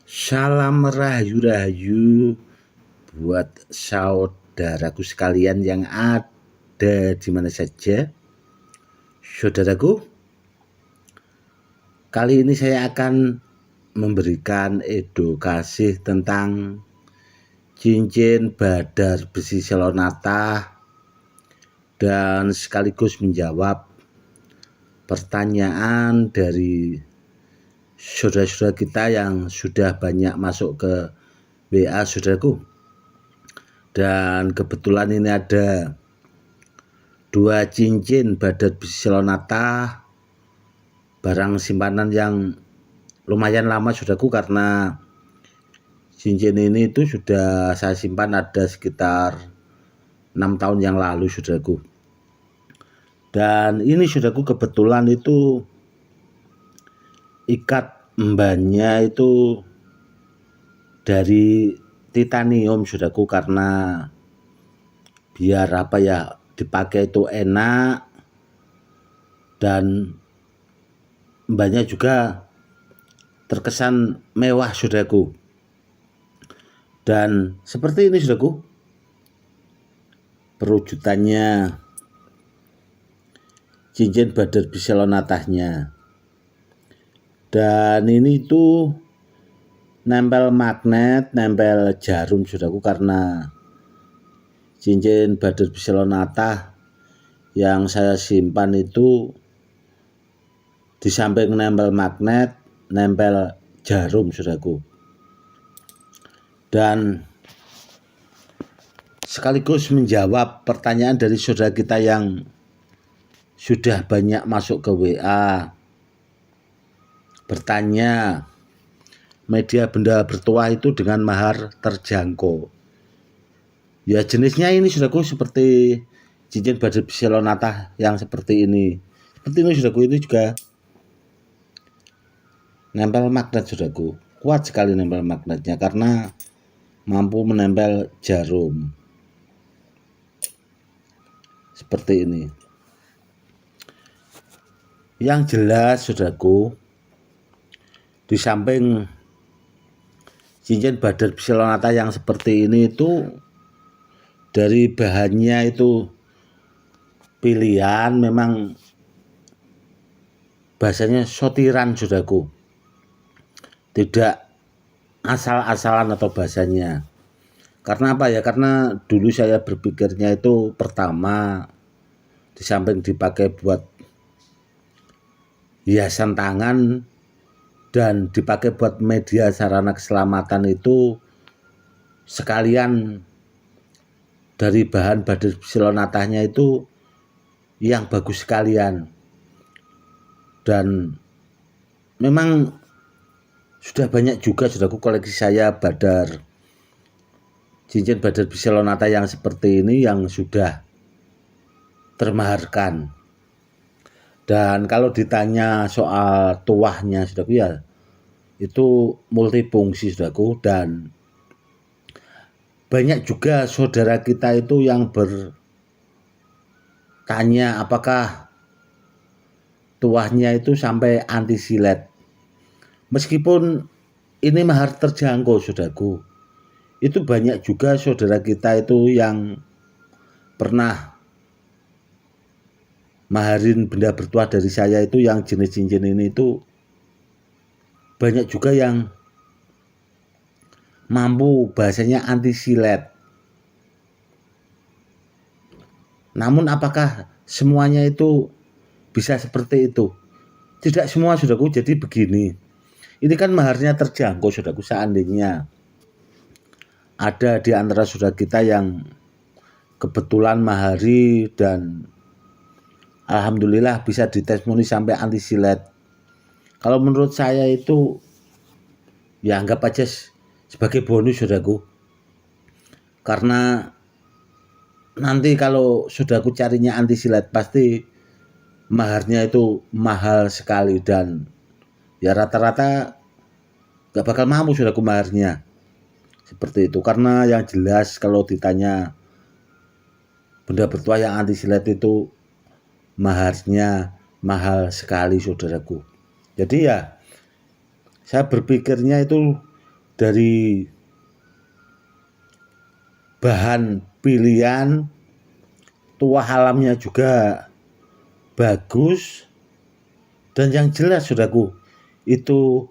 Salam rahayu-rahayu buat saudaraku sekalian yang ada di mana saja. Saudaraku, kali ini saya akan memberikan edukasi tentang cincin badar besi selonata dan sekaligus menjawab pertanyaan dari saudara-saudara kita yang sudah banyak masuk ke WA saudaraku. Dan kebetulan ini ada 2 cincin badar besi selonata, barang simpanan yang lumayan lama saudaraku, karena cincin ini itu sudah saya simpan ada sekitar 6 tahun yang lalu saudaraku. Dan ini saudaraku kebetulan itu ikat embannya itu dari titanium saudaraku, karena biar dipakai itu enak dan embannya juga terkesan mewah saudaraku. Dan seperti ini saudaraku perwujudannya cincin badar besi selonatanya. Dan ini tuh nempel magnet, nempel jarum saudaraku, karena cincin badar besi selonata yang saya simpan itu di samping nempel magnet, nempel jarum saudaraku. Dan sekaligus menjawab pertanyaan dari saudara kita yang sudah banyak masuk ke WA, bertanya media benda bertuah itu dengan mahar terjangkau. Ya jenisnya ini saudaraku seperti cincin badar besi selonata yang seperti ini. Seperti ini saudaraku, itu juga nempel magnet saudaraku. Kuat sekali nempel magnetnya karena mampu menempel jarum. Seperti ini. Yang jelas saudaraku, di samping cincin badar besi selonata yang seperti ini itu dari bahannya itu pilihan, memang bahasanya sotiran saudaraku, tidak asal-asalan atau bahasanya. Karena apa ya? Karena dulu saya berpikirnya itu pertama, di samping dipakai buat hiasan tangan dan dipakai buat media sarana keselamatan, itu sekalian dari bahan badar besi selonatanya itu yang bagus sekalian. Dan memang sudah banyak juga saudaraku koleksi saya cincin badar besi selonata yang seperti ini yang sudah termaharkan. Dan kalau ditanya soal tuahnya saudaraku, ya itu multifungsi saudaraku. Dan banyak juga saudara kita itu yang bertanya apakah tuahnya itu sampai anti silet. Meskipun ini mahar terjangkau saudaraku, itu banyak juga saudara kita itu yang pernah maharin benda bertuah dari saya itu yang jenis cincin ini, itu banyak juga yang mampu bahasanya anti silet. Namun apakah semuanya itu bisa seperti itu? Tidak semua saudaraku. Jadi begini, ini kan maharnya terjangkau saudaraku. Seandainya ada di antara saudara kita yang kebetulan mahari dan alhamdulillah bisa ditestimoni sampai anti silet, kalau menurut saya itu ya anggap aja sebagai bonus saudaraku. Karena nanti kalau saudaraku carinya anti silet, pasti maharnya itu mahal sekali, dan ya rata-rata gak bakal mampu saudaraku maharnya seperti itu. Karena yang jelas kalau ditanya benda bertuah yang anti silet itu maharnya mahal sekali saudaraku. Jadi ya saya berpikirnya itu dari bahan pilihan, tuah alamnya juga bagus, dan yang jelas saudaraku, itu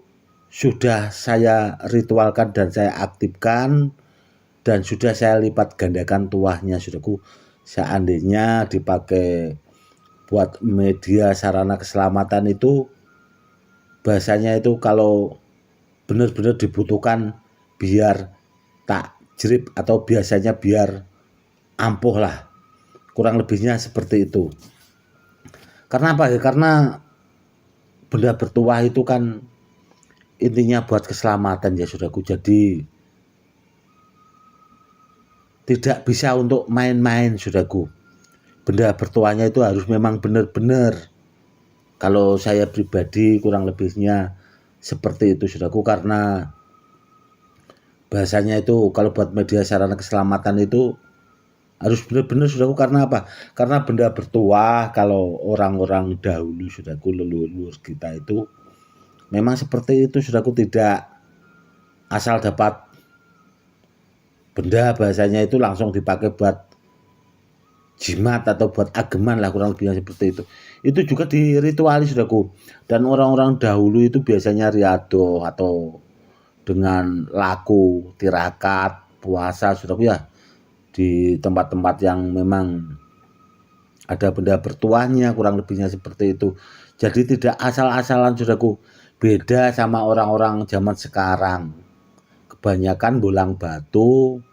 sudah saya ritualkan dan saya aktifkan, dan sudah saya lipat gandakan tuahnya saudaraku. Seandainya dipakai buat media sarana keselamatan itu, bahasanya itu kalau benar-benar dibutuhkan biar tak jerip atau biasanya biar ampuh lah, kurang lebihnya seperti itu. Karena apa ya? Karena benda bertuah itu kan intinya buat keselamatan ya saudaraku. Jadi tidak bisa untuk main-main saudaraku. Benda bertuahnya itu harus memang benar-benar. Kalau saya pribadi kurang lebihnya seperti itu saudaraku, karena bahasanya itu kalau buat media sarana keselamatan itu harus benar-benar saudaraku. Karena apa? Karena benda bertuah kalau orang-orang dahulu saudaraku, leluhur kita itu memang seperti itu saudaraku, tidak asal dapat benda bahasanya itu langsung dipakai buat jimat atau buat ageman lah, kurang lebihnya seperti itu. Itu juga dirituali saudaraku. Dan orang-orang dahulu itu biasanya riado atau dengan laku, tirakat, puasa saudaraku ya, di tempat-tempat yang memang ada benda bertuahnya, kurang lebihnya seperti itu. Jadi tidak asal-asalan saudaraku. Beda sama orang-orang zaman sekarang. Kebanyakan bolang batu,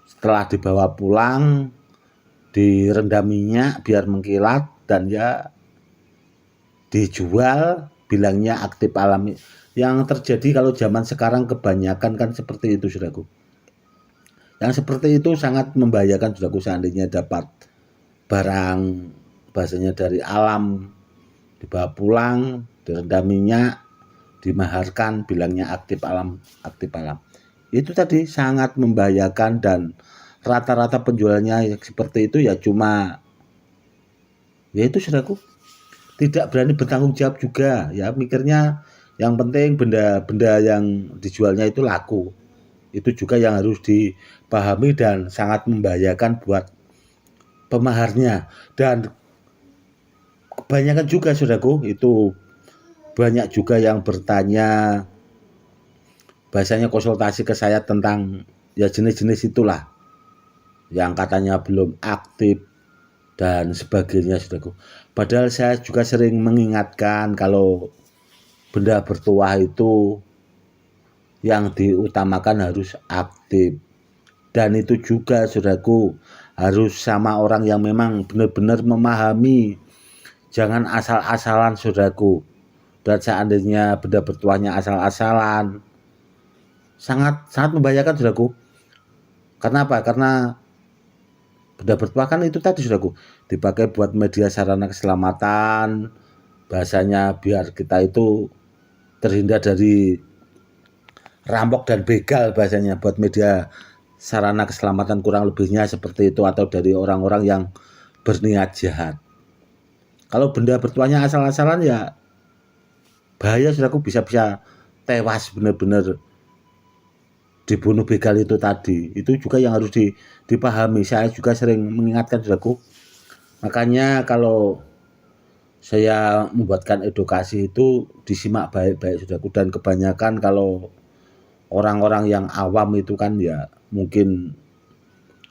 setelah dibawa pulang direndam minyak biar mengkilat dan ya dijual, bilangnya aktif alami. Yang terjadi kalau zaman sekarang kebanyakan kan seperti itu saudaraku. Yang seperti itu sangat membahayakan saudaraku. Seandainya dapat barang bahasanya dari alam, dibawa pulang, direndam minyak, dimaharkan, bilangnya aktif alam, aktif alam. Itu tadi sangat membahayakan, dan rata-rata penjualnya seperti itu ya cuma ya itu saudaraku, tidak berani bertanggung jawab juga ya, mikirnya yang penting benda-benda yang dijualnya itu laku. Itu juga yang harus dipahami dan sangat membahayakan buat pemaharnya. Dan kebanyakan juga saudaraku itu banyak juga yang bertanya, bahasanya konsultasi ke saya tentang ya jenis-jenis itulah yang katanya belum aktif dan sebagainya saudaraku. Padahal saya juga sering mengingatkan kalau benda bertuah itu yang diutamakan harus aktif, dan itu juga saudaraku harus sama orang yang memang benar-benar memahami. Jangan asal-asalan saudaraku. Dan seandainya benda bertuahnya asal-asalan, sangat membahayakan saudaraku. Karena apa? Karena benda bertuah kan itu tadi saudaraku, dipakai buat media sarana keselamatan, bahasanya biar kita itu terhindar dari rampok dan begal, bahasanya buat media sarana keselamatan, kurang lebihnya seperti itu, atau dari orang-orang yang berniat jahat. Kalau benda bertuahnya asal-asalan ya bahaya saudaraku, bisa-bisa tewas benar-benar dibunuh begal itu tadi. Itu juga yang harus dipahami. Saya juga sering mengingatkan saudaraku. Makanya kalau saya membuatkan edukasi itu disimak baik-baik saudaraku. Dan kebanyakan kalau orang-orang yang awam itu kan ya mungkin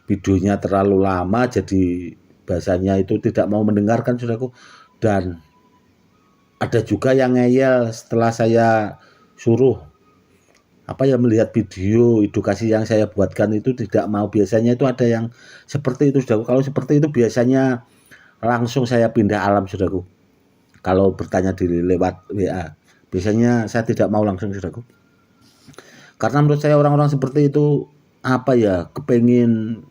videonya terlalu lama, jadi bahasanya itu tidak mau mendengarkan saudaraku. Dan ada juga yang ngeyel setelah saya suruh melihat video edukasi yang saya buatkan, itu tidak mau. Biasanya itu ada yang seperti itu saudaraku. Kalau seperti itu biasanya langsung saya pindah alam saudaraku. Kalau bertanya lewat WA, biasanya saya tidak mau langsung saudaraku. Karena menurut saya orang-orang seperti itu kepengin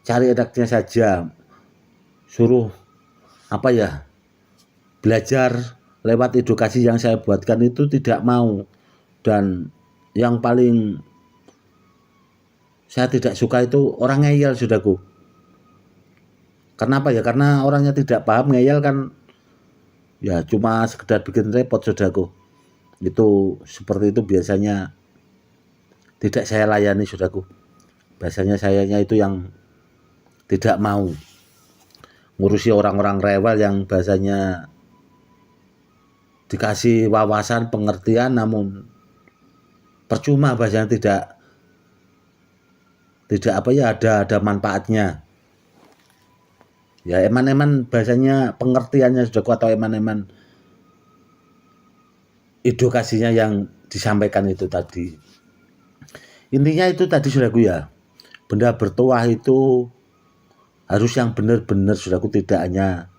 cari enaknya saja, suruh belajar lewat edukasi yang saya buatkan itu tidak mau. Dan yang paling saya tidak suka itu orang ngeyel saudaraku. Kenapa ya? Karena orangnya tidak paham, ngeyel kan ya cuma sekedar bikin repot saudaraku. Itu seperti itu biasanya tidak saya layani saudaraku. Bahasanya sayanya itu yang tidak mau ngurusi orang-orang rewel yang bahasanya dikasih wawasan pengertian namun percuma, bahasanya tidak apa ya, ada manfaatnya. Ya eman-eman bahasanya pengertiannya saudaraku, atau eman-eman edukasinya yang disampaikan itu tadi. Intinya itu tadi saudaraku ya, benda bertuah itu harus yang benar-benar saudaraku, tidak hanya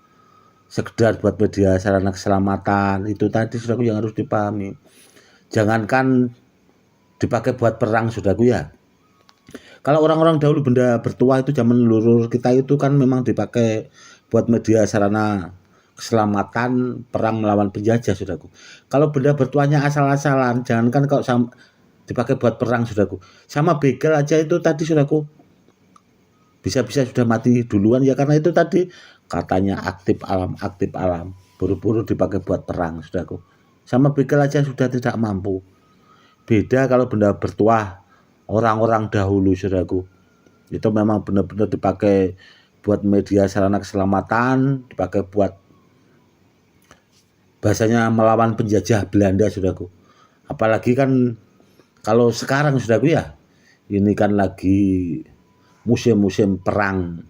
sekedar buat media sarana keselamatan. Itu tadi saudaraku yang harus dipahami. Jangankan dipakai buat perang saudaraku ya. Kalau orang-orang dahulu benda bertuah itu zaman leluhur kita itu kan memang dipakai buat media sarana keselamatan, perang melawan penjajah saudaraku. Kalau benda bertuahnya asal-asalan, jangankan kalau dipakai buat perang saudaraku. Sama begal aja itu tadi saudaraku, bisa-bisa sudah mati duluan ya, karena itu tadi katanya aktif alam, buru-buru dipakai buat perang saudaraku. Sama begal aja sudah tidak mampu. Beda kalau benda bertuah orang-orang dahulu saudaraku, itu memang benar-benar dipakai buat media sarana keselamatan, dipakai buat bahasanya melawan penjajah Belanda saudaraku. Apalagi kan kalau sekarang saudaraku ya, ini kan lagi musim-musim perang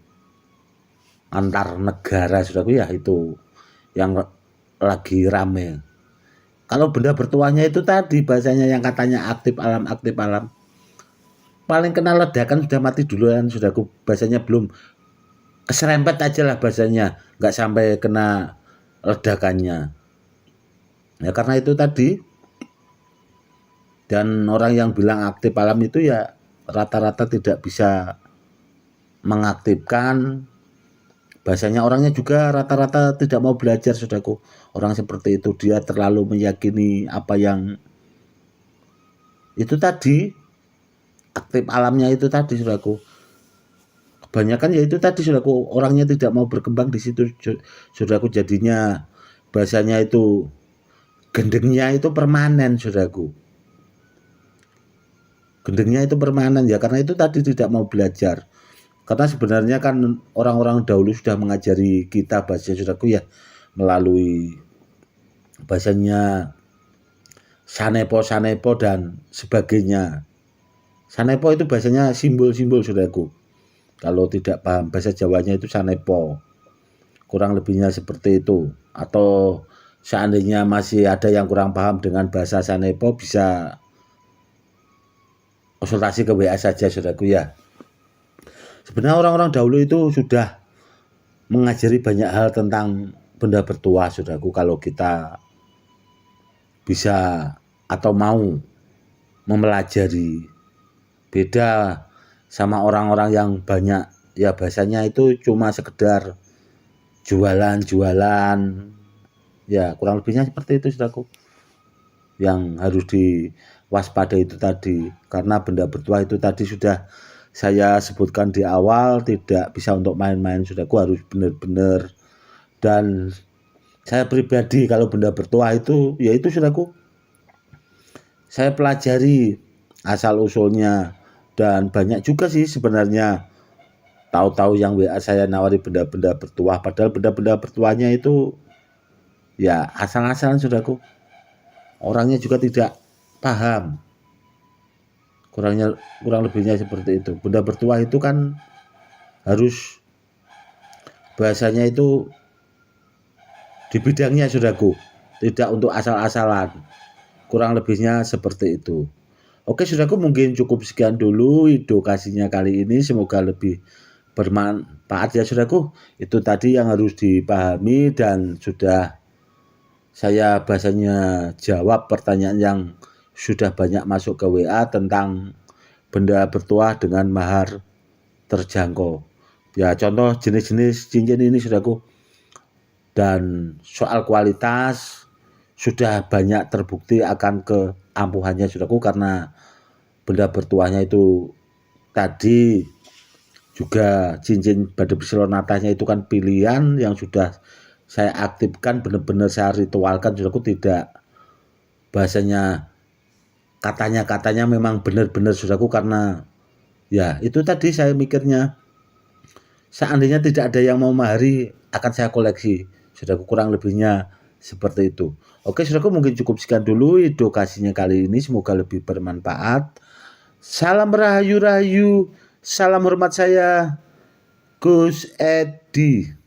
antar negara saudaraku ya, itu yang lagi rame. Kalau benda bertuahnya itu tadi bahasanya yang katanya aktif alam, paling kena ledakan sudah mati duluan saudaraku. Bahasanya belum keserempet aja lah bahasanya, nggak sampai kena ledakannya. Ya karena itu tadi, dan orang yang bilang aktif alam itu ya rata-rata tidak bisa mengaktifkan. Bahasanya orangnya juga rata-rata tidak mau belajar saudaraku. Orang seperti itu dia terlalu meyakini apa yang itu tadi, aktif alamnya itu tadi saudaraku. Kebanyakan ya itu tadi saudaraku, orangnya tidak mau berkembang di situ saudaraku, jadinya bahasanya itu gendengnya itu permanen saudaraku. Gendengnya itu permanen ya, karena itu tadi tidak mau belajar. Karena sebenarnya kan orang-orang dahulu sudah mengajari kita bahasa saudaraku ya, melalui bahasanya sanepo dan sebagainya. Sanepo itu bahasanya simbol-simbol saudaraku. Kalau tidak paham bahasa Jawanya itu sanepo. Kurang lebihnya seperti itu. Atau seandainya masih ada yang kurang paham dengan bahasa sanepo, bisa konsultasi ke WA saja saudaraku ya. Sebenarnya orang-orang dahulu itu sudah mengajari banyak hal tentang benda bertuah saudaraku, kalau kita bisa atau mau mempelajari. Beda sama orang-orang yang banyak ya bahasanya itu cuma sekedar jualan-jualan. Ya kurang lebihnya seperti itu saudaraku, yang harus diwaspadai itu tadi. Karena benda bertuah itu tadi sudah saya sebutkan di awal, tidak bisa untuk main-main saudaraku, harus benar-benar. Dan saya pribadi kalau benda bertuah itu yaitu saudaraku, saya pelajari asal usulnya. Dan banyak juga sih sebenarnya tahu-tahu yang WA saya nawari benda-benda bertuah, padahal benda-benda bertuahnya itu ya asal-asalan saudaraku. Orangnya juga tidak paham. Kurang lebihnya seperti itu. Benda bertuah itu kan harus bahasanya itu di bidangnya saudaraku, tidak untuk asal-asalan. Kurang lebihnya seperti itu. Oke saudaraku, mungkin cukup sekian dulu edukasinya kali ini, semoga lebih bermanfaat ya saudaraku. Itu tadi yang harus dipahami, dan sudah saya bahasanya jawab pertanyaan yang sudah banyak masuk ke WA tentang benda bertuah dengan mahar terjangkau. Ya contoh jenis-jenis cincin ini saudaraku, dan soal kualitas sudah banyak terbukti akan keampuhannya saudaraku, karena benda bertuahnya itu tadi juga cincin batu Silonatanya itu kan pilihan yang sudah saya aktifkan, benar-benar saya ritualkan saudaraku, tidak bahasanya katanya memang benar-benar saudaraku, karena ya itu tadi saya mikirnya seandainya tidak ada yang mau mahari akan saya koleksi saudaraku, kurang lebihnya seperti itu. Oke saudaraku, mungkin cukup sekian dulu edukasinya kali ini, semoga lebih bermanfaat. Salam rahayu, salam hormat, saya Gus Edi.